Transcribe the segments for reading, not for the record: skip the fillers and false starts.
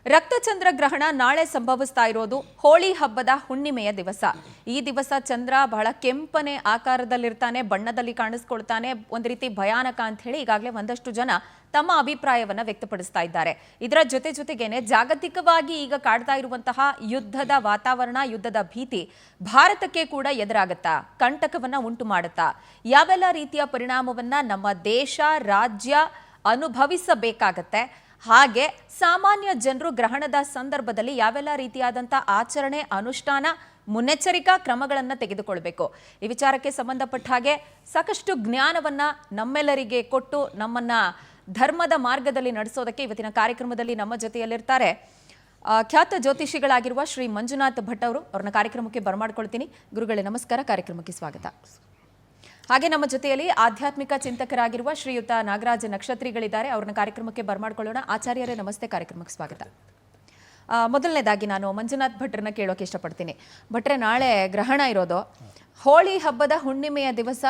ರಕ್ತಚಂದ್ರ ಗ್ರಹಣ ನಾಳೆ ಸಂಭವಿಸ್ತಾ ಇರೋದು ಹೋಳಿ ಹಬ್ಬದ ಹುಣ್ಣಿಮೆಯ ದಿವಸ. ಈ ದಿವಸ ಚಂದ್ರ ಬಹಳ ಕೆಂಪನೆ ಆಕಾರದಲ್ಲಿರ್ತಾನೆ, ಬಣ್ಣದಲ್ಲಿ ಕಾಣಿಸ್ಕೊಳ್ತಾನೆ, ಒಂದು ರೀತಿ ಭಯಾನಕ ಅಂತ ಹೇಳಿ ಈಗಾಗಲೇ ಒಂದಷ್ಟು ಜನ ತಮ್ಮ ಅಭಿಪ್ರಾಯವನ್ನ ವ್ಯಕ್ತಪಡಿಸ್ತಾ ಇದ್ದಾರೆ. ಇದರ ಜೊತೆಗೇನೆ ಜಾಗತಿಕವಾಗಿ ಈಗ ಕಾಡ್ತಾ ಇರುವಂತಹ ಯುದ್ಧದ ವಾತಾವರಣ, ಯುದ್ಧದ ಭೀತಿ ಭಾರತಕ್ಕೆ ಕೂಡ ಎದುರಾಗುತ್ತಾ, ಕಂಟಕವನ್ನ ಉಂಟು ಮಾಡುತ್ತಾ, ಯಾವೆಲ್ಲ ರೀತಿಯ ಪರಿಣಾಮವನ್ನ ನಮ್ಮ ದೇಶ ರಾಜ್ಯ ಅನುಭವಿಸಬೇಕಾಗತ್ತೆ, ಹಾಗೆ ಸಾಮಾನ್ಯ ಜನರು ಗ್ರಹಣದ ಸಂದರ್ಭದಲ್ಲಿ ಯಾವೆಲ್ಲ ರೀತಿಯಾದಂಥ ಆಚರಣೆ, ಅನುಷ್ಠಾನ, ಮುನ್ನೆಚ್ಚರಿಕಾ ಕ್ರಮಗಳನ್ನು ತೆಗೆದುಕೊಳ್ಬೇಕು, ಈ ವಿಚಾರಕ್ಕೆ ಸಂಬಂಧಪಟ್ಟ ಹಾಗೆ ಸಾಕಷ್ಟು ಜ್ಞಾನವನ್ನ ನಮ್ಮೆಲ್ಲರಿಗೆ ಕೊಟ್ಟು ನಮ್ಮನ್ನ ಧರ್ಮದ ಮಾರ್ಗದಲ್ಲಿ ನಡೆಸೋದಕ್ಕೆ ಇವತ್ತಿನ ಕಾರ್ಯಕ್ರಮದಲ್ಲಿ ನಮ್ಮ ಜೊತೆಯಲ್ಲಿರ್ತಾರೆ ಖ್ಯಾತ ಜ್ಯೋತಿಷಿಗಳಾಗಿರುವ ಶ್ರೀ ಮಂಜುನಾಥ್ ಭಟ್ ಅವರು. ಅವ್ರನ್ನ ಕಾರ್ಯಕ್ರಮಕ್ಕೆ ಬರಮಾಡ್ಕೊಳ್ತೀನಿ. ಗುರುಗಳೇ ನಮಸ್ಕಾರ, ಕಾರ್ಯಕ್ರಮಕ್ಕೆ ಸ್ವಾಗತ. ಹಾಗೆ ನಮ್ಮ ಜೊತೆಯಲ್ಲಿ ಆಧ್ಯಾತ್ಮಿಕ ಚಿಂತಕರಾಗಿರುವ ಶ್ರೀಯುತ ನಾಗರಾಜ ನಕ್ಷತ್ರಿಗಳಿದ್ದಾರೆ. ಅವ್ರನ್ನ ಕಾರ್ಯಕ್ರಮಕ್ಕೆ ಬರಮಾಡ್ಕೊಳ್ಳೋಣ. ಆಚಾರ್ಯರೇ ನಮಸ್ತೆ, ಕಾರ್ಯಕ್ರಮಕ್ಕೆ ಸ್ವಾಗತ. ಮೊದಲನೇದಾಗಿ ನಾನು ಮಂಜುನಾಥ್ ಭಟ್ರನ್ನ ಕೇಳೋಕೆ ಇಷ್ಟಪಡ್ತೀನಿ. ಭಟ್ರೆ, ನಾಳೆ ಗ್ರಹಣ ಇರೋದು, ಹೋಳಿ ಹಬ್ಬದ ಹುಣ್ಣಿಮೆಯ ದಿವಸ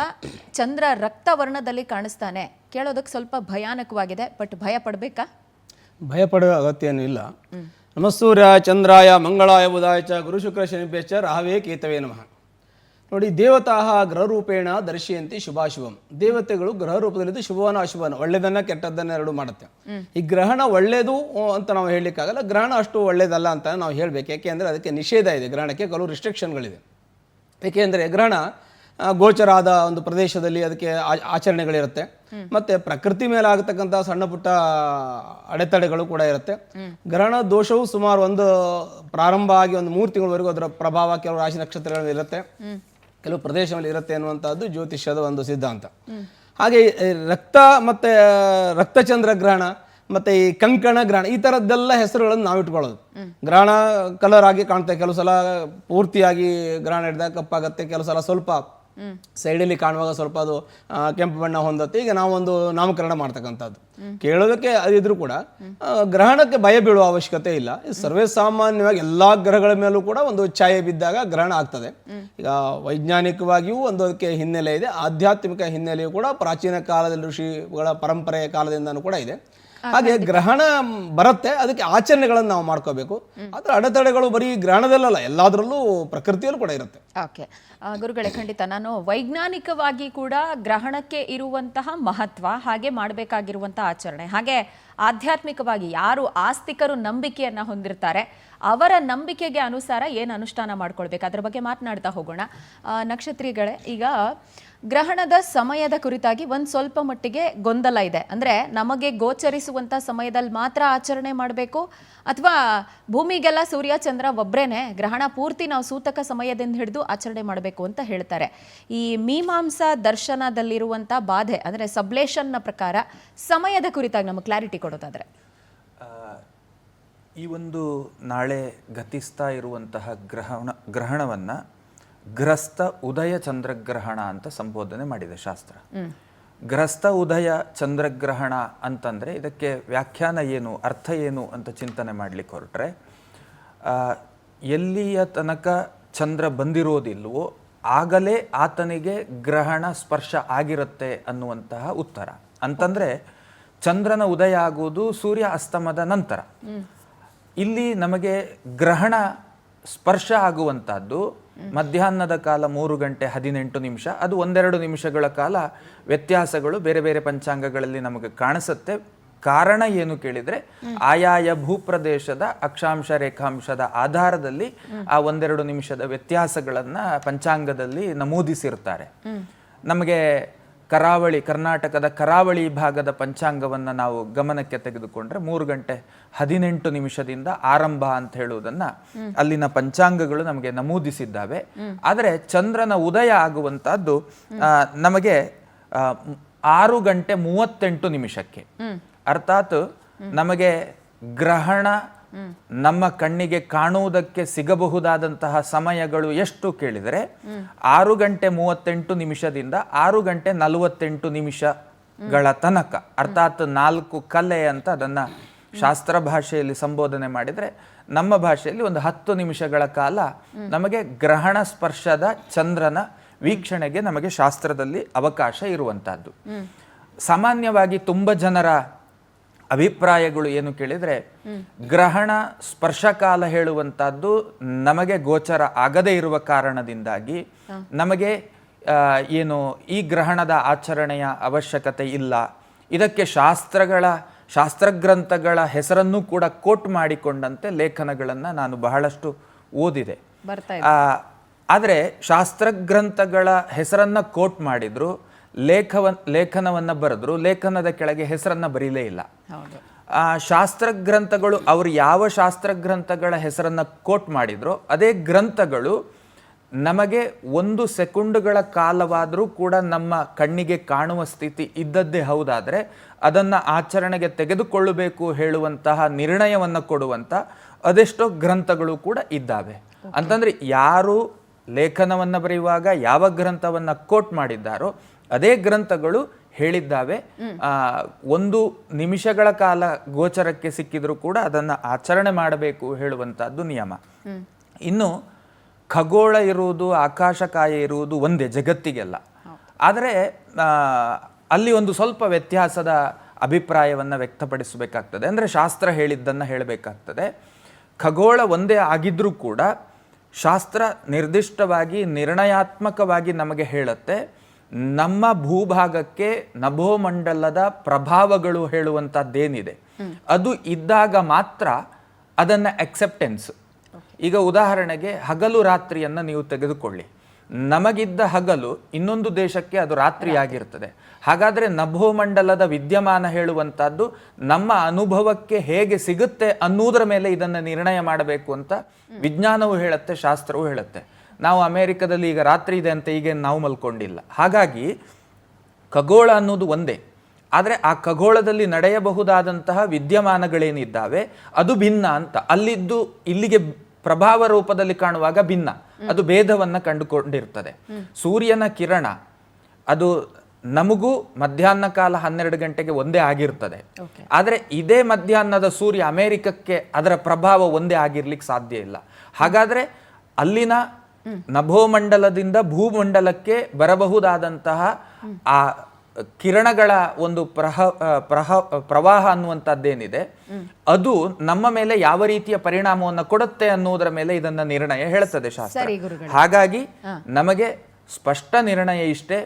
ಚಂದ್ರ ರಕ್ತವರ್ಣದಲ್ಲಿ ಕಾಣಿಸ್ತಾನೆ. ಕೇಳೋದಕ್ಕೆ ಸ್ವಲ್ಪ ಭಯಾನಕವಾಗಿದೆ, ಬಟ್ ಭಯ ಪಡಬೇಕಾ? ಭಯ ಪಡುವ ಅಗತ್ಯ ಏನೂ ಇಲ್ಲ. ನಮಸ್ಸೂರ್ಯ ಚಂದ್ರಾಯ ಮಂಗಳಾಯ ಬುಧಾಯ ಚ ಗುರು ಶುಕ್ರ ಶನಿಭ್ಯಶ್ಚ ರಾಹವೇ ಕೇತವೇ ನಮಃ. ನೋಡಿ, ದೇವತಾ ಗ್ರಹರೂಪೇಣ ದರ್ಶಯಂತಿ ಶುಭಾಶುಭಂ. ದೇವತೆಗಳು ಗ್ರಹ ರೂಪದಲ್ಲಿದ್ದು ಶುಭವನ ಅಶುಭನ, ಒಳ್ಳೆದನ್ನ ಕೆಟ್ಟದ್ದನ್ನ ಎರಡು ಮಾಡುತ್ತೆ. ಈ ಗ್ರಹಣ ಒಳ್ಳೇದು ಅಂತ ನಾವು ಹೇಳಲಿಕ್ಕಾಗಲ್ಲ, ಗ್ರಹಣ ಅಷ್ಟು ಒಳ್ಳೇದಲ್ಲ ಅಂತ ನಾವು ಹೇಳಬೇಕು. ಯಾಕೆಂದರೆ ಅದಕ್ಕೆ ನಿಷೇಧ ಇದೆ, ಗ್ರಹಣಕ್ಕೆ ಕೆಲವು ರಿಸ್ಟ್ರಿಕ್ಷನ್ಗಳಿದೆ. ಏಕೆಂದರೆ ಗ್ರಹಣ ಗೋಚರ ಆದ ಒಂದು ಪ್ರದೇಶದಲ್ಲಿ ಅದಕ್ಕೆ ಆಚರಣೆಗಳಿರುತ್ತೆ, ಮತ್ತೆ ಪ್ರಕೃತಿ ಮೇಲೆ ಆಗತಕ್ಕಂಥ ಸಣ್ಣ ಪುಟ್ಟ ಅಡೆತಡೆಗಳು ಕೂಡ ಇರುತ್ತೆ. ಗ್ರಹಣ ದೋಷವು ಸುಮಾರು ಒಂದು ಪ್ರಾರಂಭ ಆಗಿ ಒಂದು 3 ತಿಂಗಳವರೆಗೂ ಅದರ ಪ್ರಭಾವ ಕೆಲವು ರಾಶಿ ನಕ್ಷತ್ರಗಳಲ್ಲಿ ಇರುತ್ತೆ, ಕೆಲವು ಪ್ರದೇಶಗಳಲ್ಲಿ ಇರುತ್ತೆ ಅನ್ನುವಂಥದ್ದು ಜ್ಯೋತಿಷ್ಯದ ಒಂದು ಸಿದ್ಧಾಂತ. ಹಾಗೆ ರಕ್ತ ಮತ್ತೆ ರಕ್ತಚಂದ್ರ ಗ್ರಹಣ ಮತ್ತೆ ಈ ಕಂಕಣ ಗ್ರಹಣ, ಈ ಥರದ್ದೆಲ್ಲ ಹೆಸರುಗಳನ್ನು ನಾವು ಇಟ್ಕೊಳ್ಳೋದು. ಗ್ರಹಣ ಕಲರ್ ಆಗಿ ಕಾಣುತ್ತೆ, ಕೆಲವು ಸಲ ಪೂರ್ತಿಯಾಗಿ ಗ್ರಹಣ ಹಿಡಿದಾಗ ಕಪ್ಪಾಗತ್ತೆ, ಕೆಲವು ಸಲ ಸ್ವಲ್ಪ ಸೈಡಲ್ಲಿ ಕಾಣುವಾಗ ಸ್ವಲ್ಪ ಅದು ಕೆಂಪು ಬಣ್ಣ ಹೊಂದತ್ತೆ. ಈಗ ನಾವೊಂದು ನಾಮಕರಣ ಮಾಡ್ತಕ್ಕಂಥದ್ದು ಕೇಳೋದಕ್ಕೆ ಅದಿದ್ರು ಕೂಡ ಗ್ರಹಣಕ್ಕೆ ಭಯ ಬೀಳುವ ಅವಶ್ಯಕತೆ ಇಲ್ಲ. ಸರ್ವೇ ಸಾಮಾನ್ಯವಾಗಿ ಎಲ್ಲಾ ಗ್ರಹಗಳ ಮೇಲೂ ಕೂಡ ಒಂದು ಛಾಯೆ ಬಿದ್ದಾಗ ಗ್ರಹಣ ಆಗ್ತದೆ. ಈಗ ವೈಜ್ಞಾನಿಕವಾಗಿಯೂ ಒಂದು ಅದಕ್ಕೆ ಹಿನ್ನೆಲೆ ಇದೆ, ಆಧ್ಯಾತ್ಮಿಕ ಹಿನ್ನೆಲೆಯೂ ಕೂಡ ಪ್ರಾಚೀನ ಕಾಲದಲ್ಲಿ ಋಷಿಗಳ ಪರಂಪರೆಯ ಕಾಲದಿಂದನೂ ಕೂಡ ಇದೆ. ಹಾಗೆ ಗ್ರಹಣ ಬರುತ್ತೆ, ಅದಕ್ಕೆ ಆಚರಣೆಗಳನ್ನು ನಾವು ಮಾಡ್ಕೋಬೇಕು. ಅದರ ಅಡೆತಡೆಗಳು ಬರೀ ಗ್ರಹಣದಲ್ಲ, ಎಲ್ಲದರಲ್ಲೂ ಪ್ರಕೃತಿಯಲ್ಲೂ ಕೂಡ ಇರುತ್ತೆ. ಓಕೆ ಗುರುಗಳೇ, ಖಂಡಿತ ನಾನು ವೈಜ್ಞಾನಿಕವಾಗಿ ಕೂಡ ಗ್ರಹಣಕ್ಕೆ ಇರುವಂತಹ ಮಹತ್ವ, ಹಾಗೆ ಮಾಡಬೇಕಾಗಿರುವಂತಹ ಆಚರಣೆ, ಹಾಗೆ ಆಧ್ಯಾತ್ಮಿಕವಾಗಿ ಯಾರು ಆಸ್ತಿಕರು ನಂಬಿಕೆಯನ್ನ ಹೊಂದಿರ್ತಾರೆ ಅವರ ನಂಬಿಕೆಗೆ ಅನುಸಾರ ಏನು ಅನುಷ್ಠಾನ ಮಾಡ್ಕೊಳ್ಬೇಕು, ಅದರ ಬಗ್ಗೆ ಮಾತನಾಡ್ತಾ ಹೋಗೋಣ. ನಕ್ಷತ್ರಿಗಳೇ, ಈಗ ಗ್ರಹಣದ ಸಮಯದ ಕುರಿತಾಗಿ ಒಂದು ಸ್ವಲ್ಪ ಮಟ್ಟಿಗೆ ಗೊಂದಲ ಇದೆ. ಅಂದರೆ ನಮಗೆ ಗೋಚರಿಸುವಂಥ ಸಮಯದಲ್ಲಿ ಮಾತ್ರ ಆಚರಣೆ ಮಾಡಬೇಕು, ಅಥವಾ ಭೂಮಿಗೆಲ್ಲ ಸೂರ್ಯ ಚಂದ್ರ ಒಬ್ಬರೇನೆ ಗ್ರಹಣ ಪೂರ್ತಿ ನಾವು ಸೂತಕ ಸಮಯದಿಂದ ಹಿಡಿದು ಆಚರಣೆ ಮಾಡಬೇಕು ಅಂತ ಹೇಳ್ತಾರೆ. ಈ ಮೀಮಾಂಸಾ ದರ್ಶನದಲ್ಲಿರುವಂಥ ಬಾಧೆ ಅಂದರೆ ಸಬ್ಲೇಷನ್ನ ಪ್ರಕಾರ ಸಮಯದ ಕುರಿತಾಗಿ ನಮಗೆ ಕ್ಲಾರಿಟಿ ಕೊಡೋದಾದರೆ. ಈ ಒಂದು ನಾಳೆ ಗತಿಸ್ತಾ ಇರುವಂತಹ ಗ್ರಹಣವನ್ನು ಗ್ರಸ್ತ ಉದಯ ಚಂದ್ರಗ್ರಹಣ ಅಂತ ಸಂಬೋಧನೆ ಮಾಡಿದೆ ಶಾಸ್ತ್ರ. ಗ್ರಸ್ತ ಉದಯ ಚಂದ್ರಗ್ರಹಣ ಅಂತಂದರೆ ಇದಕ್ಕೆ ವ್ಯಾಖ್ಯಾನ ಏನು, ಅರ್ಥ ಏನು ಅಂತ ಚಿಂತನೆ ಮಾಡಲಿಕ್ಕೆ ಹೊರಟ್ರೆ, ಎಲ್ಲಿಯ ತನಕ ಚಂದ್ರ ಬಂದಿರೋದಿಲ್ವೋ ಆಗಲೇ ಆತನಿಗೆ ಗ್ರಹಣ ಸ್ಪರ್ಶ ಆಗಿರುತ್ತೆ ಅನ್ನುವಂತಹ ಉತ್ತರ. ಅಂತಂದರೆ ಚಂದ್ರನ ಉದಯ ಆಗುವುದು ಸೂರ್ಯ ಅಸ್ತಮದ ನಂತರ. ಇಲ್ಲಿ ನಮಗೆ ಗ್ರಹಣ ಸ್ಪರ್ಶ ಆಗುವಂಥದ್ದು ಮಧ್ಯಾಹ್ನದ ಕಾಲ 3 ಗಂಟೆ 18 ನಿಮಿಷ. ಅದು 1-2 ನಿಮಿಷಗಳ ಕಾಲ ವ್ಯತ್ಯಾಸಗಳು ಬೇರೆ ಬೇರೆ ಪಂಚಾಂಗಗಳಲ್ಲಿ ನಮಗೆ ಕಾಣಿಸುತ್ತೆ. ಕಾರಣ ಏನು ಕೇಳಿದರೆ, ಆಯಾಯ ಭೂಪ್ರದೇಶದ ಅಕ್ಷಾಂಶ ರೇಖಾಂಶದ ಆಧಾರದಲ್ಲಿ ಆ 1-2 ನಿಮಿಷದ ವ್ಯತ್ಯಾಸಗಳನ್ನು ಪಂಚಾಂಗದಲ್ಲಿ ನಮೂದಿಸಿರ್ತಾರೆ. ನಮಗೆ ಕರ್ನಾಟಕದ ಕರಾವಳಿ ಭಾಗದ ಪಂಚಾಂಗವನ್ನು ನಾವು ಗಮನಕ್ಕೆ ತೆಗೆದುಕೊಂಡ್ರೆ 3 ಗಂಟೆ 18 ನಿಮಿಷದಿಂದ ಆರಂಭ ಅಂತ ಹೇಳುವುದನ್ನ ಅಲ್ಲಿನ ಪಂಚಾಂಗಗಳು ನಮಗೆ ನಮೂದಿಸಿದ್ದಾವೆ. ಆದರೆ ಚಂದ್ರನ ಉದಯ ಆಗುವಂತಹದ್ದು ನಮಗೆ 6 ಗಂಟೆ 38 ನಿಮಿಷಕ್ಕೆ. ಅರ್ಥಾತ್ ನಮಗೆ ಗ್ರಹಣ ನಮ್ಮ ಕಣ್ಣಿಗೆ ಕಾಣುವುದಕ್ಕೆ ಸಿಗಬಹುದಾದಂತಹ ಸಮಯಗಳು ಎಷ್ಟು ಕೇಳಿದರೆ 6 ಗಂಟೆ 38 ನಿಮಿಷದಿಂದ 6 ಗಂಟೆ 48 ನಿಮಿಷಗಳ ತನಕ, ಅರ್ಥಾತ್ 4 ಕಲೆ ಅಂತ ಅದನ್ನ ಶಾಸ್ತ್ರ ಭಾಷೆಯಲ್ಲಿ ಸಂಬೋಧನೆ ಮಾಡಿದರೆ, ನಮ್ಮ ಭಾಷೆಯಲ್ಲಿ ಒಂದು 10 ನಿಮಿಷಗಳ ಕಾಲ ನಮಗೆ ಗ್ರಹಣ ಸ್ಪರ್ಶದ ಚಂದ್ರನ ವೀಕ್ಷಣೆಗೆ ನಮಗೆ ಶಾಸ್ತ್ರದಲ್ಲಿ ಅವಕಾಶ ಇರುವಂತಹದ್ದು. ಸಾಮಾನ್ಯವಾಗಿ ತುಂಬ ಜನರ ಅಭಿಪ್ರಾಯಗಳು ಏನು ಕೇಳಿದ್ರೆ, ಗ್ರಹಣ ಸ್ಪರ್ಶಕಾಲ ಹೇಳುವಂತಹದ್ದು ನಮಗೆ ಗೋಚರ ಆಗದೇ ಇರುವ ಕಾರಣದಿಂದಾಗಿ ನಮಗೆ ಏನು ಈ ಗ್ರಹಣದ ಆಚರಣೆಯ ಅವಶ್ಯಕತೆ ಇಲ್ಲ. ಇದಕ್ಕೆ ಶಾಸ್ತ್ರಗ್ರಂಥಗಳ ಹೆಸರನ್ನು ಕೂಡ ಕೋಟ್ ಮಾಡಿಕೊಂಡಂತೆ ಲೇಖನಗಳನ್ನು ನಾನು ಬಹಳಷ್ಟು ಓದಿದೆ. ಆದರೆ ಶಾಸ್ತ್ರಗ್ರಂಥಗಳ ಹೆಸರನ್ನ ಕೋಟ್ ಮಾಡಿದ್ರು, ಲೇಖನವನ್ನು ಬರೆದ್ರು, ಲೇಖನದ ಕೆಳಗೆ ಹೆಸರನ್ನ ಬರೀಲೇ ಇಲ್ಲ. ಶಾಸ್ತ್ರಗ್ರಂಥಗಳು ಅವರು ಯಾವ ಶಾಸ್ತ್ರಗ್ರಂಥಗಳ ಹೆಸರನ್ನ ಕೋಟ್ ಮಾಡಿದ್ರು ಅದೇ ಗ್ರಂಥಗಳು ನಮಗೆ 1 ಸೆಕೆಂಡುಗಳ ಕಾಲವಾದರೂ ಕೂಡ ನಮ್ಮ ಕಣ್ಣಿಗೆ ಕಾಣುವ ಸ್ಥಿತಿ ಇದ್ದದ್ದೇ ಹೌದಾದರೆ ಅದನ್ನು ಆಚರಣೆಗೆ ತೆಗೆದುಕೊಳ್ಳಬೇಕು ಹೇಳುವಂತಹ ನಿರ್ಣಯವನ್ನು ಕೊಡುವಂಥ ಅದೆಷ್ಟೋ ಗ್ರಂಥಗಳು ಕೂಡ ಇದ್ದಾವೆ. ಅಂತಂದರೆ ಯಾರು ಲೇಖನವನ್ನು ಬರೆಯುವಾಗ ಯಾವ ಗ್ರಂಥವನ್ನು ಕೋಟ್ ಮಾಡಿದ್ದಾರೋ ಅದೇ ಗ್ರಂಥಗಳು ಹೇಳಿದ್ದಾವೆ. 1 ನಿಮಿಷಗಳ ಕಾಲ ಗೋಚರಕ್ಕೆ ಸಿಕ್ಕಿದ್ರೂ ಕೂಡ ಅದನ್ನು ಆಚರಣೆ ಮಾಡಬೇಕು ಹೇಳುವಂಥದ್ದು ನಿಯಮ. ಇನ್ನು ಖಗೋಳ ಇರುವುದು, ಆಕಾಶಕಾಯ ಇರುವುದು ಒಂದೇ ಜಗತ್ತಿಗೆಲ್ಲ. ಆದರೆ ಅಲ್ಲಿ ಒಂದು ಸ್ವಲ್ಪ ವ್ಯತ್ಯಾಸದ ಅಭಿಪ್ರಾಯವನ್ನು ವ್ಯಕ್ತಪಡಿಸಬೇಕಾಗ್ತದೆ. ಅಂದರೆ ಶಾಸ್ತ್ರ ಹೇಳಿದ್ದನ್ನು ಹೇಳಬೇಕಾಗ್ತದೆ. ಖಗೋಳ ಒಂದೇ ಆಗಿದ್ರೂ ಕೂಡ ಶಾಸ್ತ್ರ ನಿರ್ದಿಷ್ಟವಾಗಿ ನಿರ್ಣಯಾತ್ಮಕವಾಗಿ ನಮಗೆ ಹೇಳುತ್ತೆ ನಮ್ಮ ಭೂಭಾಗಕ್ಕೆ ನಭೋಮಂಡಲದ ಪ್ರಭಾವಗಳು ಹೇಳುವಂಥದ್ದೇನಿದೆ ಅದು ಇದ್ದಾಗ ಮಾತ್ರ ಅದನ್ನು ಅಕ್ಸೆಪ್ಟೆನ್ಸ್. ಈಗ ಉದಾಹರಣೆಗೆ ಹಗಲು ರಾತ್ರಿಯನ್ನು ನೀವು ತೆಗೆದುಕೊಳ್ಳಿ. ನಮಗಿದ್ದ ಹಗಲು ಇನ್ನೊಂದು ದೇಶಕ್ಕೆ ಅದು ರಾತ್ರಿ ಆಗಿರ್ತದೆ. ಹಾಗಾದರೆ ನಭೋಮಂಡಲದ ವಿದ್ಯಮಾನ ಹೇಳುವಂಥದ್ದು ನಮ್ಮ ಅನುಭವಕ್ಕೆ ಹೇಗೆ ಸಿಗುತ್ತೆ ಅನ್ನೋದರ ಮೇಲೆ ಇದನ್ನು ನಿರ್ಣಯ ಮಾಡಬೇಕು ಅಂತ ವಿಜ್ಞಾನವು ಹೇಳುತ್ತೆ, ಶಾಸ್ತ್ರವು ಹೇಳುತ್ತೆ. ನಾವು ಅಮೆರಿಕದಲ್ಲಿ ಈಗ ರಾತ್ರಿ ಇದೆ ಅಂತ ಈಗ ನಾವು ಮಲ್ಕೊಂಡಿಲ್ಲ. ಹಾಗಾಗಿ ಖಗೋಳ ಅನ್ನೋದು ಒಂದೇ, ಆದರೆ ಆ ಖಗೋಳದಲ್ಲಿ ನಡೆಯಬಹುದಾದಂತಹ ವಿದ್ಯಮಾನಗಳೇನಿದ್ದಾವೆ ಅದು ಭಿನ್ನ ಅಂತ. ಅಲ್ಲಿದ್ದು ಇಲ್ಲಿಗೆ ಪ್ರಭಾವ ರೂಪದಲ್ಲಿ ಕಾಣುವಾಗ ಭಿನ್ನ, ಅದು ಭೇದವನ್ನು ಕಂಡುಕೊಂಡಿರ್ತದೆ. ಸೂರ್ಯನ ಕಿರಣ ಅದು ನಮಗೂ ಮಧ್ಯಾಹ್ನ ಕಾಲ 12 ಗಂಟೆಗೆ ಒಂದೇ ಆಗಿರ್ತದೆ. ಆದರೆ ಇದೇ ಮಧ್ಯಾಹ್ನದ ಸೂರ್ಯ ಅಮೆರಿಕಕ್ಕೆ ಅದರ ಪ್ರಭಾವ ಒಂದೇ ಆಗಿರ್ಲಿಕ್ಕೆ ಸಾಧ್ಯ ಇಲ್ಲ. ಹಾಗಾದ್ರೆ ಅಲ್ಲಿನ ನಭೋಮಂಡಲದಿಂದ ಭೂಮಂಡಲಕ್ಕೆ ಬರಬಹುದಾದಂತಹ ಆ ಕಿರಣಗಳ ಒಂದು ಪ್ರವಾಹ ಅನ್ನುವಂಥದ್ದೇನಿದೆ ಅದು ನಮ್ಮ ಮೇಲೆ ಯಾವ ರೀತಿಯ ಪರಿಣಾಮವನ್ನು ಕೊಡುತ್ತೆ ಅನ್ನೋದರ ಮೇಲೆ ಇದನ್ನ ನಿರ್ಣಯ ಹೇಳ್ತದೆ ಶಾಸ್ತ್ರ. ಹಾಗಾಗಿ ನಮಗೆ ಸ್ಪಷ್ಟ ನಿರ್ಣಯ ಇಷ್ಟೇ,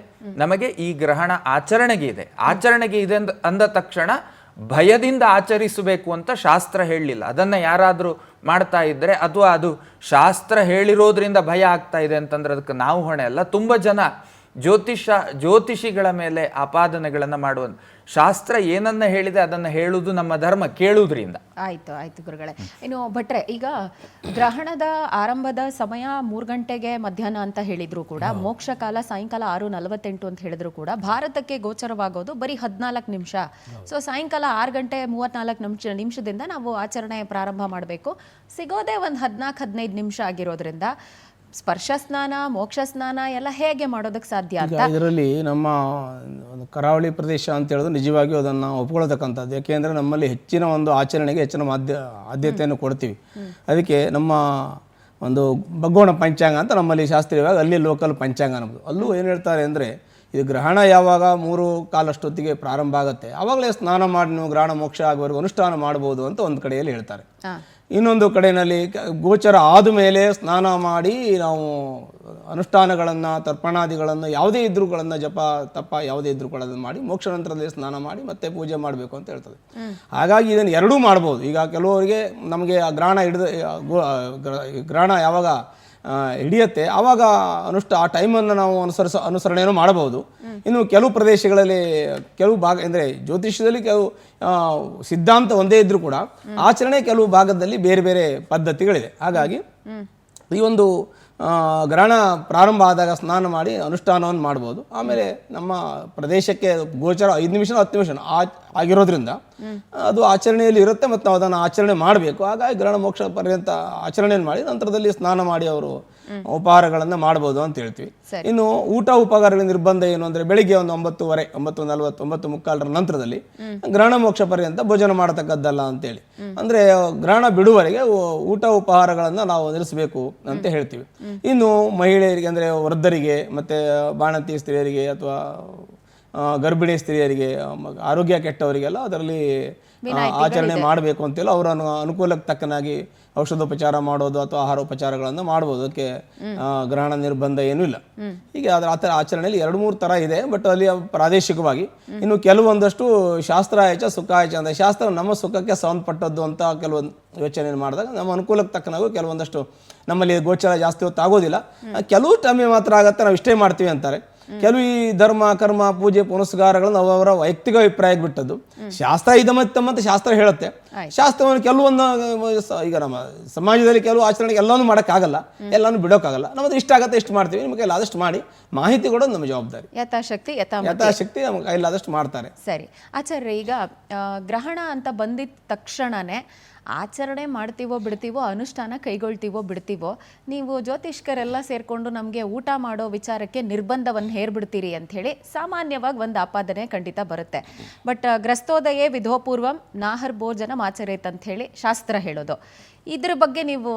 ನಮಗೆ ಈ ಗ್ರಹಣ ಆಚರಣೆಗೆ ಇದೆ ಅಂದ ತಕ್ಷಣ ಭಯದಿಂದ ಆಚರಿಸಬೇಕು ಅಂತ ಶಾಸ್ತ್ರ ಹೇಳಲಿಲ್ಲ. ಅದನ್ನ ಯಾರಾದರೂ ಮಾಡ್ತಾ ಇದ್ರೆ ಅಥವಾ ಅದು ಶಾಸ್ತ್ರ ಹೇಳಿರೋದ್ರಿಂದ ಭಯ ಆಗ್ತಾ ಇದೆ ಅಂತಂದ್ರೆ ಅದಕ್ಕೆ ನಾವು ಹೊಣೆ ಅಲ್ಲ. ತುಂಬ ಜನ ಜ್ಯೋತಿಷಿಗಳ ಮೇಲೆ ಆಪಾದನೆಗಳನ್ನು ಮಾಡುವ. ಶಾಸ್ತ್ರ ಏನನ್ನ ಹೇಳಿದೆ ಅದನ್ನು ಹೇಳುವುದು ನಮ್ಮ ಧರ್ಮ, ಕೇಳುವುದರಿಂದ. ಆಯ್ತು ಗುರುಗಳೇ. ಇನ್ನು ಭಟ್ರೆ, ಈಗ ಗ್ರಹಣದ ಆರಂಭದ ಸಮಯ 3 ಗಂಟೆಗೆ ಮಧ್ಯಾಹ್ನ ಅಂತ ಹೇಳಿದ್ರು ಕೂಡ, ಮೋಕ್ಷ ಕಾಲ ಸಾಯಂಕಾಲ 6:48 ಅಂತ ಹೇಳಿದ್ರು ಕೂಡ, ಭಾರತಕ್ಕೆ ಗೋಚರವಾಗೋದು ಬರೀ 14 ನಿಮಿಷ. ಸೊ ಸಾಯಂಕಾಲ 6 ಗಂಟೆ 34 ನಿಮಿಷದಿಂದ ನಾವು ಆಚರಣೆ ಪ್ರಾರಂಭ ಮಾಡಬೇಕು. ಸಿಗೋದೇ ಒಂದು 14-15 ನಿಮಿಷ ಆಗಿರೋದ್ರಿಂದ ಸ್ಪರ್ಶ ಸ್ನಾನ, ಮೋಕ್ಷ ಸ್ನಾನ ಎಲ್ಲ ಹೇಗೆ ಮಾಡೋದಕ್ಕೆ ಸಾಧ್ಯ ಅಂತ ಇದರಲ್ಲಿ ನಮ್ಮ ಒಂದು ಕರಾವಳಿ ಪ್ರದೇಶ ಅಂತ ಹೇಳಿದ್ರೆ ನಿಜವಾಗಿಯೂ ಅದನ್ನು ಒಪ್ಕೊಳ್ತಕ್ಕಂಥದ್ದು. ಯಾಕೆಂದರೆ ನಮ್ಮಲ್ಲಿ ಹೆಚ್ಚಿನ ಒಂದು ಆಚರಣೆಗೆ ಹೆಚ್ಚಿನ ಆದ್ಯತೆಯನ್ನು ಕೊಡ್ತೀವಿ. ಅದಕ್ಕೆ ನಮ್ಮ ಒಂದು ಬಗ್ಗೋಣ ಪಂಚಾಂಗ ಅಂತ ನಮ್ಮಲ್ಲಿ ಶಾಸ್ತ್ರೀಯವಾಗಿ ಅಲ್ಲಿ ಲೋಕಲ್ ಪಂಚಾಂಗ ನಮ್ಮದು. ಅಲ್ಲೂ ಏನು ಹೇಳ್ತಾರೆ ಅಂದರೆ, ಇದು ಗ್ರಹಣ ಯಾವಾಗ 3 ಕಾಲಷ್ಟೊತ್ತಿಗೆ ಪ್ರಾರಂಭ ಆಗುತ್ತೆ ಆವಾಗಲೇ ಸ್ನಾನ ಮಾಡಿ ನೀವು ಗ್ರಹಣ ಮೋಕ್ಷ ಆಗುವವರೆಗೂ ಅನುಷ್ಠಾನ ಮಾಡ್ಬೋದು ಅಂತ ಒಂದು ಕಡೆಯಲ್ಲಿ ಹೇಳ್ತಾರೆ. ಇನ್ನೊಂದು ಕಡೆಯಲ್ಲಿ ಗೋಚರ ಆದಮೇಲೆ ಸ್ನಾನ ಮಾಡಿ ನಾವು ಅನುಷ್ಠಾನಗಳನ್ನು, ತರ್ಪಣಾದಿಗಳನ್ನು ಯಾವುದೇ ಇದ್ರುಗಳನ್ನು, ಜಪ ತಪ ಯಾವುದೇ ಇದ್ರುಗಳನ್ನು ಮಾಡಿ ಮೋಕ್ಷ ನಂತರದಲ್ಲಿ ಸ್ನಾನ ಮಾಡಿ ಮತ್ತೆ ಪೂಜೆ ಮಾಡಬೇಕು ಅಂತ ಹೇಳ್ತದೆ. ಹಾಗಾಗಿ ಇದನ್ನು ಎರಡೂ ಮಾಡ್ಬೋದು. ಈಗ ಕೆಲವರಿಗೆ ನಮಗೆ ಆ ಗ್ರಹಣ ಯಾವಾಗ ಹಿಡಿಯುತ್ತೆ ಆವಾಗ ಆ ಟೈಮನ್ನು ನಾವು ಅನುಸರಣೆಯನ್ನು ಮಾಡಬಹುದು. ಇನ್ನು ಕೆಲವು ಪ್ರದೇಶಗಳಲ್ಲಿ ಕೆಲವು ಭಾಗ ಅಂದರೆ ಜ್ಯೋತಿಷ್ಯದಲ್ಲಿ ಕೆಲವು ಸಿದ್ಧಾಂತ ಒಂದೇ ಇದ್ರೂ ಕೂಡ ಆಚರಣೆ ಕೆಲವು ಭಾಗದಲ್ಲಿ ಬೇರೆ ಬೇರೆ ಪದ್ಧತಿಗಳಿದೆ. ಹಾಗಾಗಿ ಈ ಒಂದು ಗ್ರಹಣ ಪ್ರಾರಂಭ ಆದಾಗ ಸ್ನಾನ ಮಾಡಿ ಅನುಷ್ಠಾನವನ್ನು ಮಾಡ್ಬೋದು. ಆಮೇಲೆ ನಮ್ಮ ಪ್ರದೇಶಕ್ಕೆ ಗೋಚರ 5 ನಿಮಿಷ 10 ನಿಮಿಷ ಆಗಿರೋದ್ರಿಂದ ಅದು ಆಚರಣೆಯಲ್ಲಿ ಇರುತ್ತೆ ಮತ್ತು ನಾವು ಅದನ್ನು ಆಚರಣೆ ಮಾಡಬೇಕು. ಹಾಗಾಗಿ ಗ್ರಹಣ ಮೋಕ್ಷ ಪರ್ಯಂತ ಆಚರಣೆಯನ್ನು ಮಾಡಿ ನಂತರದಲ್ಲಿ ಸ್ನಾನ ಮಾಡಿ ಅವರು ಉಪಹಾರಗಳನ್ನು ಮಾಡ್ಬೋದು ಅಂತ ಹೇಳ್ತೀವಿ. ಇನ್ನು ಊಟ ಉಪಹಾರಗಳ ನಿರ್ಬಂಧ ಏನು ಅಂದರೆ, ಬೆಳಿಗ್ಗೆ ಒಂದು 9:40, 9:40, 9:45 ನಂತರದಲ್ಲಿ ಗ್ರಹಣ ಮೋಕ್ಷ ಪರ್ಯಂತ ಭೋಜನ ಮಾಡತಕ್ಕದ್ದಲ್ಲ ಅಂತೇಳಿ. ಅಂದರೆ ಗ್ರಹಣ ಬಿಡುವವರೆಗೆ ಊಟ ಉಪಹಾರಗಳನ್ನು ನಾವು ನಿಲ್ಲಿಸಬೇಕು ಅಂತ ಹೇಳ್ತೀವಿ. ಇನ್ನು ಮಹಿಳೆಯರಿಗೆ ಅಂದರೆ ವೃದ್ಧರಿಗೆ ಮತ್ತು ಬಾಣಂತಿ ಸ್ತ್ರೀಯರಿಗೆ ಅಥವಾ ಗರ್ಭಿಣಿ ಸ್ತ್ರೀಯರಿಗೆ ಆರೋಗ್ಯ ಕೆಟ್ಟವರಿಗೆಲ್ಲ ಅದರಲ್ಲಿ ಆಚರಣೆ ಮಾಡಬೇಕು ಅಂತೆಲ್ಲ ಅವರ ಅನುಕೂಲಕ್ಕೆ ತಕ್ಕನಾಗಿ ಔಷಧೋಪಚಾರ ಮಾಡೋದು ಅಥವಾ ಆಹಾರೋಪಚಾರಗಳನ್ನು ಮಾಡ್ಬೋದು. ಅದಕ್ಕೆ ಗ್ರಹಣ ನಿರ್ಬಂಧ ಏನೂ ಇಲ್ಲ. ಹೀಗೆ ಅದರ ಆ ಥರ ಆಚರಣೆಯಲ್ಲಿ 2-3 ಥರ ಇದೆ. ಬಟ್ ಅಲ್ಲಿ ಪ್ರಾದೇಶಿಕವಾಗಿ ಇನ್ನು ಕೆಲವೊಂದಷ್ಟು ಶಾಸ್ತ್ರಾಯಚ ಸುಖಾಯಚ ಅಂದರೆ ಶಾಸ್ತ್ರ ನಮ್ಮ ಸುಖಕ್ಕೆ ಸಂಬಂಧಪಟ್ಟದ್ದು ಅಂತ ಕೆಲವೊಂದು ಯೋಚನೆ ಮಾಡಿದಾಗ ನಮ್ಮ ಅನುಕೂಲಕ್ಕೆ ತಕ್ಕನಾಗೂ ಕೆಲವೊಂದಷ್ಟು ನಮ್ಮಲ್ಲಿ ಗೋಚರ ಜಾಸ್ತಿ ಹೊತ್ತು ಆಗೋದಿಲ್ಲ. ಕೆಲವು ಟೈಮಿಗೆ ಮಾತ್ರ ಆಗುತ್ತೆ, ನಾವು ಇಷ್ಟೇ ಮಾಡ್ತೀವಿ ಅಂತಾರೆ. ಕೆಲವು ಈ ಧರ್ಮ ಕರ್ಮ ಪೂಜೆ ಪುನಸ್ಕಾರಗಳನ್ನು ಅವರ ವೈಯಕ್ತಿಕ ಅಭಿಪ್ರಾಯಕ್ಕೆ ಬಿಟ್ಟದ್ದು. ಶಾಸ್ತ್ರ ಇದಮ್ಮತ್ತೆ ಶಾಸ್ತ್ರ ಹೇಳುತ್ತೆ. ಶಾಸ್ತ್ರವನ್ನು ಕೆಲವೊಂದು ಈಗ ನಮ್ಮ ಸಮಾಜದಲ್ಲಿ ಕೆಲವು ಆಚರಣೆ ಎಲ್ಲಾನು ಮಾಡೋಕ್ಕಾಗಲ್ಲ, ಎಲ್ಲಾನು ಬಿಡೋಕ್ಕಾಗಲ್ಲ. ನಮ್ಮದು ಇಷ್ಟ ಆಗುತ್ತೆ ಇಷ್ಟು ಮಾಡ್ತೀವಿ, ನಿಮ್ಮ ಕೈಲಿ ಆದಷ್ಟು ಮಾಡಿ ಮಾಹಿತಿ ಕೊಡೋದು ನಮ್ಮ ಜವಾಬ್ದಾರಿ. ಯಥಾಶಕ್ತಿ ನಮ್ಮ ಕೈಲಾದಷ್ಟು ಮಾಡ್ತಾರೆ. ಸರಿ ಆಚಾರ್ಯ, ಈಗ ಗ್ರಹಣ ಅಂತ ಬಂದಿದ ತಕ್ಷಣನೇ ಆಚರಣೆ ಮಾಡ್ತೀವೋ ಬಿಡ್ತೀವೋ, ಅನುಷ್ಠಾನ ಕೈಗೊಳ್ತೀವೋ ಬಿಡ್ತೀವೋ, ನೀವು ಜ್ಯೋತಿಷ್ಕರೆಲ್ಲ ಸೇರಿಕೊಂಡು ನಮಗೆ ಊಟ ಮಾಡೋ ವಿಚಾರಕ್ಕೆ ನಿರ್ಬಂಧವನ್ನು ಹೇರ್ಬಿಡ್ತೀರಿ ಅಂಥೇಳಿ ಸಾಮಾನ್ಯವಾಗಿ ಒಂದು ಆಪಾದನೆ ಖಂಡಿತ ಬರುತ್ತೆ. ಬಟ್ ಗ್ರಸ್ತೋದಯೇ ವಿಧೋಪೂರ್ವಂ ನಾಹರ್ ಭೋಜನ ಆಚರೇತ್ ಅಂತ ಹೇಳಿ ಶಾಸ್ತ್ರ ಹೇಳೋದು. ಇದ್ರ ಬಗ್ಗೆ ನೀವು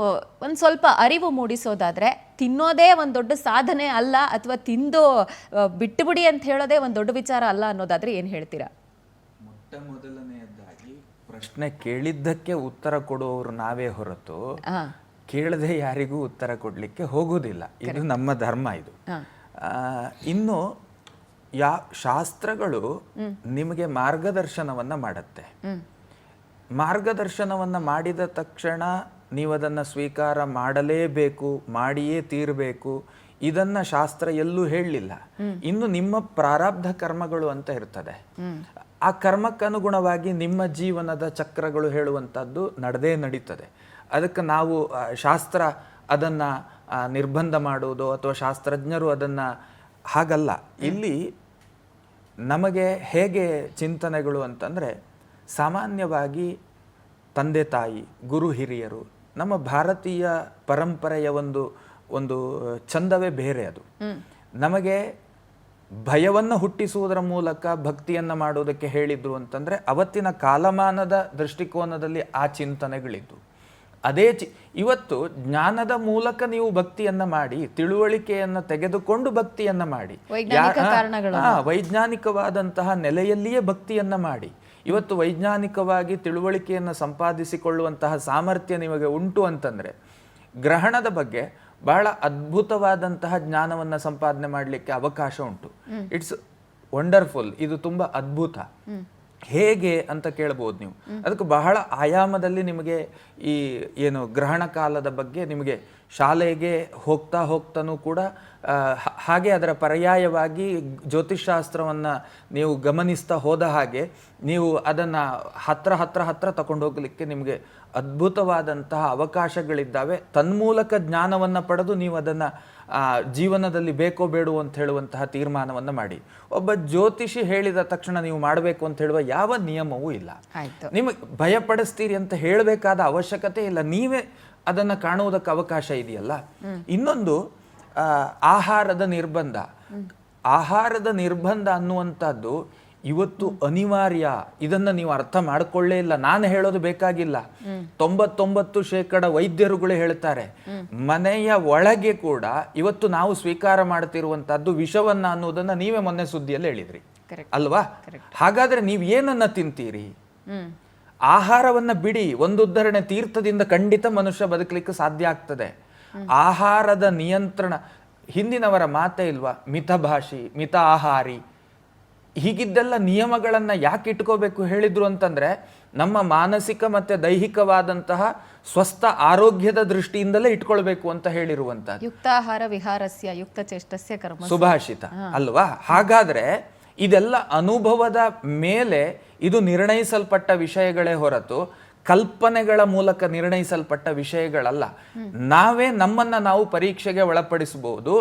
ಒಂದು ಸ್ವಲ್ಪ ಅರಿವು ಮೂಡಿಸೋದಾದರೆ, ತಿನ್ನೋದೇ ಒಂದು ದೊಡ್ಡ ಸಾಧನೆ ಅಲ್ಲ, ಅಥವಾ ತಿಂದು ಬಿಟ್ಟುಬಿಡಿ ಅಂತ ಹೇಳೋದೇ ಒಂದು ದೊಡ್ಡ ವಿಚಾರ ಅಲ್ಲ ಅನ್ನೋದಾದರೆ ಏನು ಹೇಳ್ತೀರಾ? ಮೊದಲನೆಯದಾಗಿ ಪ್ರಶ್ನೆ ಕೇಳಿದ್ದಕ್ಕೆ ಉತ್ತರ ಕೊಡುವವರು ನಾವೇ ಹೊರತು ಕೇಳದೆ ಯಾರಿಗೂ ಉತ್ತರ ಕೊಡ್ಲಿಕ್ಕೆ ಹೋಗುವುದಿಲ್ಲ. ಇದು ನಮ್ಮ ಧರ್ಮ. ಇದು ಇನ್ನು ಶಾಸ್ತ್ರಗಳು ನಿಮಗೆ ಮಾರ್ಗದರ್ಶನವನ್ನ ಮಾಡುತ್ತೆ. ಮಾರ್ಗದರ್ಶನವನ್ನ ಮಾಡಿದ ತಕ್ಷಣ ನೀವು ಅದನ್ನು ಸ್ವೀಕಾರ ಮಾಡಲೇಬೇಕು, ಮಾಡಿಯೇ ತೀರಬೇಕು, ಇದನ್ನ ಶಾಸ್ತ್ರ ಎಲ್ಲೂ ಹೇಳಲಿಲ್ಲ. ಇನ್ನು ನಿಮ್ಮ ಪ್ರಾರಬ್ಧ ಕರ್ಮಗಳು ಅಂತ ಇರ್ತದೆ. ಆ ಕರ್ಮಕ್ಕನುಗುಣವಾಗಿ ನಿಮ್ಮ ಜೀವನದ ಚಕ್ರಗಳು ಹೇಳುವಂಥದ್ದು ನಡೆದೇ ನಡೀತದೆ. ಅದಕ್ಕೆ ನಾವು ಶಾಸ್ತ್ರ ಅದನ್ನು ನಿರ್ಬಂಧ ಮಾಡುವುದು ಅಥವಾ ಶಾಸ್ತ್ರಜ್ಞರು ಅದನ್ನು ಹಾಗಲ್ಲ. ಇಲ್ಲಿ ನಮಗೆ ಹೇಗೆ ಚಿಂತನೆಗಳು ಅಂತಂದರೆ, ಸಾಮಾನ್ಯವಾಗಿ ತಂದೆ ತಾಯಿ, ಗುರು ಹಿರಿಯರು, ನಮ್ಮ ಭಾರತೀಯ ಪರಂಪರೆಯ ಒಂದು ಚಂದವೇ ಬೇರೆ. ಅದು ನಮಗೆ ಭಯವನ್ನು ಹುಟ್ಟಿಸುವುದರ ಮೂಲಕ ಭಕ್ತಿಯನ್ನು ಮಾಡುವುದಕ್ಕೆ ಹೇಳಿದ್ರು ಅಂತಂದರೆ, ಅವತ್ತಿನ ಕಾಲಮಾನದ ದೃಷ್ಟಿಕೋನದಲ್ಲಿ ಆ ಚಿಂತನೆಗಳಿದ್ದು. ಅದೇ ಇವತ್ತು ಜ್ಞಾನದ ಮೂಲಕ ನೀವು ಭಕ್ತಿಯನ್ನ ಮಾಡಿ, ತಿಳುವಳಿಕೆಯನ್ನು ತೆಗೆದುಕೊಂಡು ಭಕ್ತಿಯನ್ನ ಮಾಡಿ, ವೈಜ್ಞಾನಿಕವಾದಂತಹ ನೆಲೆಯಲ್ಲಿಯೇ ಭಕ್ತಿಯನ್ನ ಮಾಡಿ. ಇವತ್ತು ವೈಜ್ಞಾನಿಕವಾಗಿ ತಿಳುವಳಿಕೆಯನ್ನು ಸಂಪಾದಿಸಿಕೊಳ್ಳುವಂತಹ ಸಾಮರ್ಥ್ಯ ನಿಮಗೆ ಉಂಟು ಅಂತಂದ್ರೆ, ಗ್ರಹಣದ ಬಗ್ಗೆ ಬಹಳ ಅದ್ಭುತವಾದಂತಹ ಜ್ಞಾನವನ್ನು ಸಂಪಾದನೆ ಮಾಡಲಿಕ್ಕೆ ಅವಕಾಶ ಉಂಟು. It's wonderful. ಇದು ತುಂಬಾ ಅದ್ಭುತ. ಹೇಗೆ ಅಂತ ಕೇಳಬಹುದು ನೀವು. ಅದಕ್ಕೆ ಬಹಳ ಆಯಾಮದಲ್ಲಿ ನಿಮಗೆ ಈ ಏನು ಗ್ರಹಣ ಕಾಲದ ಬಗ್ಗೆ ನಿಮಗೆ ಶಾಲೆಗೆ ಹೋಗ್ತಾನೂ ಕೂಡ ಹಾಗೆ ಅದರ ಪರ್ಯಾಯವಾಗಿ ಜ್ಯೋತಿಷ್ಶಾಸ್ತ್ರವನ್ನು ನೀವು ಗಮನಿಸ್ತಾ ಹೋದ ಹಾಗೆ ನೀವು ಅದನ್ನು ಹತ್ರ ತಗೊಂಡು ಹೋಗಲಿಕ್ಕೆ ನಿಮಗೆ ಅದ್ಭುತವಾದಂತಹ ಅವಕಾಶಗಳಿದ್ದಾವೆ. ತನ್ಮೂಲಕ ಜ್ಞಾನವನ್ನು ಪಡೆದು ನೀವು ಅದನ್ನು ಜೀವನದಲ್ಲಿ ಬೇಕೋ ಬೇಡೋ ಅಂತ ಹೇಳುವಂತಹ ತೀರ್ಮಾನವನ್ನು ಮಾಡಿ. ಒಬ್ಬ ಜ್ಯೋತಿಷಿ ಹೇಳಿದ ತಕ್ಷಣ ನೀವು ಮಾಡಬೇಕು ಅಂತ ಹೇಳುವ ಯಾವ ನಿಯಮವೂ ಇಲ್ಲ. ನಿಮಗೆ ಭಯಪಡಿಸ್ತೀರಿ ಅಂತ ಹೇಳಬೇಕಾದ ಅವಶ್ಯಕತೆ ಇಲ್ಲ. ನೀವೇ ಅದನ್ನು ಕಾಣುವುದಕ್ಕೆ ಅವಕಾಶ ಇದೆಯಲ್ಲ. ಇನ್ನೊಂದು ಆಹಾರದ ನಿರ್ಬಂಧ. ಆಹಾರದ ನಿರ್ಬಂಧ ಅನ್ನುವಂಥದ್ದು ಇವತ್ತು ಅನಿವಾರ್ಯ. ಇದನ್ನ ನೀವು ಅರ್ಥ ಮಾಡ್ಕೊಳ್ಳೇ ಇಲ್ಲ. ನಾನು ಹೇಳೋದು ಬೇಕಾಗಿಲ್ಲ. 99% ವೈದ್ಯರುಗಳೇ ಹೇಳ್ತಾರೆ. ಮನೆಯ ಒಳಗೆ ಕೂಡ ಇವತ್ತು ನಾವು ಸ್ವೀಕಾರ ಮಾಡ್ತಿರುವಂತಹದ್ದು ವಿಷವನ್ನ ಅನ್ನೋದನ್ನ ನೀವೇ ಮೊನ್ನೆ ಸುದ್ದಿಯಲ್ಲಿ ಹೇಳಿದ್ರಿ ಅಲ್ವಾ? ಹಾಗಾದ್ರೆ ನೀವು ಏನನ್ನ ತಿಂತೀರಿ? ಆಹಾರವನ್ನ ಬಿಡಿ. ಒಂದು ಉದಾಹರಣೆ, ತೀರ್ಥದಿಂದ ಖಂಡಿತ ಮನುಷ್ಯ ಬದುಕಲಿಕ್ಕೆ ಸಾಧ್ಯ ಆಗ್ತದೆ. ಆಹಾರದ ನಿಯಂತ್ರಣ, ಹಿಂದಿನವರ ಮಾತೇ ಇಲ್ವಾ? ಮಿತಭಾಷಿ, ಮಿತ ಆಹಾರಿ, ಹೀಗಿದ್ದೆಲ್ಲ ನಿಯಮಗಳನ್ನ ಯಾಕೆ ಇಟ್ಕೋಬೇಕು ಹೇಳಿದ್ರು ಅಂತಂದ್ರೆ, ನಮ್ಮ ಮಾನಸಿಕ ಮತ್ತೆ ದೈಹಿಕವಾದಂತಹ ಸ್ವಸ್ಥ ಆರೋಗ್ಯದ ದೃಷ್ಟಿಯಿಂದಲೇ ಇಟ್ಕೊಳ್ಬೇಕು ಅಂತ ಹೇಳಿರುವಂತದ್ದು ಯುಕ್ತಾಹಾರ ವಿಹಾರಸ್ಯ ಯುಕ್ತ ಚೇಷ್ಟಸ್ಯ ಕರ್ಮ ಸುಭಾಷಿತ ಅಲ್ವಾ? ಹಾಗಾದ್ರೆ ಇದೆಲ್ಲ ಅನುಭವದ ಮೇಲೆ ಇದು ನಿರ್ಣಯಿಸಲ್ಪಟ್ಟ ವಿಷಯಗಳೇ ಹೊರತು ಕಲ್ಪನೆಗಳ ಮೂಲಕ ನಿರ್ಣಯಿಸಲ್ಪಟ್ಟ ವಿಷಯಗಳಲ್ಲ. ನಾವೇ ನಮ್ಮನ್ನ ನಾವು ಪರೀಕ್ಷೆಗೆ ಒಳಪಡಿಸಬಹುದು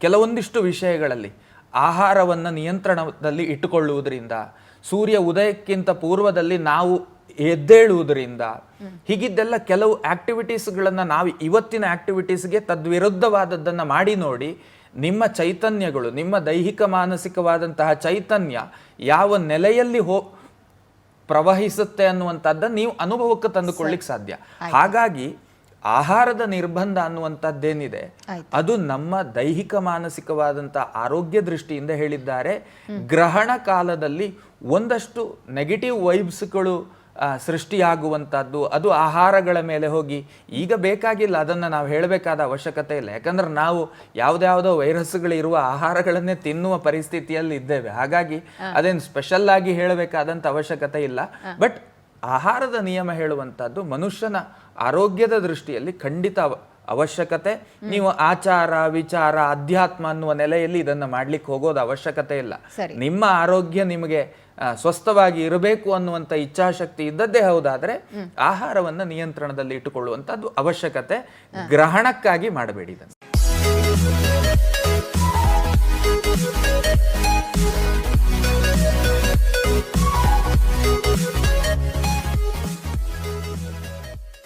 ಕೆಲವೊಂದಿಷ್ಟು ವಿಷಯಗಳಲ್ಲಿ. ಆಹಾರವನ್ನು ನಿಯಂತ್ರಣದಲ್ಲಿ ಇಟ್ಟುಕೊಳ್ಳುವುದರಿಂದ, ಸೂರ್ಯ ಉದಯಕ್ಕಿಂತ ಪೂರ್ವದಲ್ಲಿ ನಾವು ಎದ್ದೇಳುವುದರಿಂದ, ಹೀಗಿದ್ದೆಲ್ಲ ಕೆಲವು ಆಕ್ಟಿವಿಟೀಸ್ಗಳನ್ನು ನಾವು ಇವತ್ತಿನ ಆಕ್ಟಿವಿಟೀಸ್ಗೆ ತದ್ವಿರುದ್ಧವಾದದ್ದನ್ನು ಮಾಡಿ ನೋಡಿ. ನಿಮ್ಮ ಚೈತನ್ಯಗಳು, ನಿಮ್ಮ ದೈಹಿಕ ಮಾನಸಿಕವಾದಂತಹ ಚೈತನ್ಯ ಯಾವ ನೆಲೆಯಲ್ಲಿ ಪ್ರವಹಿಸುತ್ತೆ ಅನ್ನುವಂಥದ್ದನ್ನು ನೀವು ಅನುಭವಕ್ಕೆ ತಂದುಕೊಳ್ಳಿಕ್ಕೆ ಸಾಧ್ಯ. ಹಾಗಾಗಿ ಆಹಾರದ ನಿರ್ಬಂಧ ಅನ್ನುವಂಥದ್ದೇನಿದೆ ಅದು ನಮ್ಮ ದೈಹಿಕ ಮಾನಸಿಕವಾದಂಥ ಆರೋಗ್ಯ ದೃಷ್ಟಿಯಿಂದ ಹೇಳಿದ್ದಾರೆ. ಗ್ರಹಣ ಕಾಲದಲ್ಲಿ ಒಂದಷ್ಟು ನೆಗೆಟಿವ್ ವೈಬ್ಸ್ಗಳು ಸೃಷ್ಟಿಯಾಗುವಂಥದ್ದು ಅದು ಆಹಾರಗಳ ಮೇಲೆ ಹೋಗಿ, ಈಗ ಬೇಕಾಗಿಲ್ಲ ಅದನ್ನು ನಾವು ಹೇಳಬೇಕಾದ ಅವಶ್ಯಕತೆ ಇಲ್ಲ, ಯಾಕಂದ್ರೆ ನಾವು ಯಾವುದ್ಯಾವುದೋ ವೈರಸ್ಗಳು ಇರುವ ಆಹಾರಗಳನ್ನೇ ತಿನ್ನುವ ಪರಿಸ್ಥಿತಿಯಲ್ಲಿ ಇದ್ದೇವೆ. ಹಾಗಾಗಿ ಅದೇನು ಸ್ಪೆಷಲ್ ಆಗಿ ಹೇಳಬೇಕಾದಂಥ ಅವಶ್ಯಕತೆ ಇಲ್ಲ. ಬಟ್ ಆಹಾರದ ನಿಯಮ ಹೇಳುವಂಥದ್ದು ಮನುಷ್ಯನ ಆರೋಗ್ಯದ ದೃಷ್ಟಿಯಲ್ಲಿ ಖಂಡಿತ ಅವಶ್ಯಕತೆ. ನೀವು ಆಚಾರ ವಿಚಾರ ಅಧ್ಯಾತ್ಮ ಅನ್ನುವ ನೆಲೆಯಲ್ಲಿ ಇದನ್ನು ಮಾಡ್ಲಿಕ್ಕೆ ಹೋಗೋದು ಅವಶ್ಯಕತೆ ಇಲ್ಲ. ನಿಮ್ಮ ಆರೋಗ್ಯ ನಿಮಗೆ ಸ್ವಸ್ಥವಾಗಿ ಇರಬೇಕು ಅನ್ನುವಂಥ ಇಚ್ಛಾಶಕ್ತಿ ಇದ್ದದ್ದೇ ಹೌದಾದ್ರೆ ಆಹಾರವನ್ನು ನಿಯಂತ್ರಣದಲ್ಲಿ ಇಟ್ಟುಕೊಳ್ಳುವಂಥದ್ದು ಅವಶ್ಯಕತೆ. ಗ್ರಹಣಕ್ಕಾಗಿ ಮಾಡಬೇಡಿ ಇದನ್ನು.